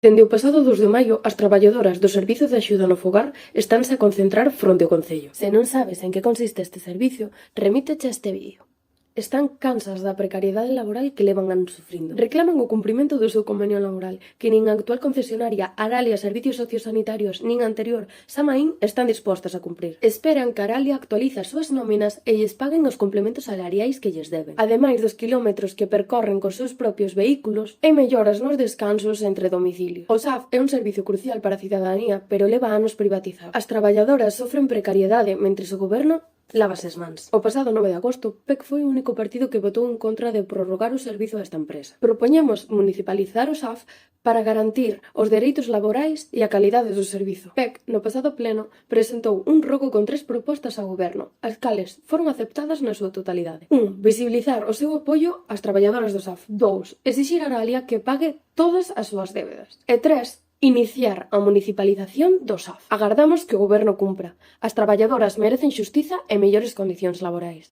Dende o pasado 2 de maio, as traballadoras do Servizo de Axuda no Fogar estánse a concentrar fronte ao Concello. Se non sabes en que consiste este servicio, remíteche a este vídeo. Están cansas da precariedade laboral que levan anos sufrindo. Reclaman o cumprimento do seu convenio laboral, que nin a actual concesionaria Aralia Servicios Sociosanitarios nin a anterior, Samaín, están dispostas a cumprir. Esperan que Aralia actualice as súas nóminas e lles paguen os complementos salariais que lles deben. Ademais dos quilómetros que percorren cos seus propios vehículos e melloras nos descansos entre domicilios. O SAF é un servicio crucial para a cidadanía, pero leva anos privatizado. As traballadoras sofren precariedade, mentres o goberno lávase as mans. O pasado 9 de agosto, PEC foi o único partido que votou en contra de prorrogar o servizo desta empresa. Propoñemos municipalizar o SAF para garantir os dereitos laborais e a calidade do servizo. PEC, no pasado pleno, presentou un rogo con 3 propostas ao goberno, as cales foron aceptadas na súa totalidade. 1. Visibilizar o seu apoio ás traballadoras do SAF. 2. Exixir a Aralia que pague todas as súas débedas. E 3. Iniciar a municipalización do SAF. Agardamos que o goberno cumpra. As traballadoras merecen xustiza e mellores condicións laborais.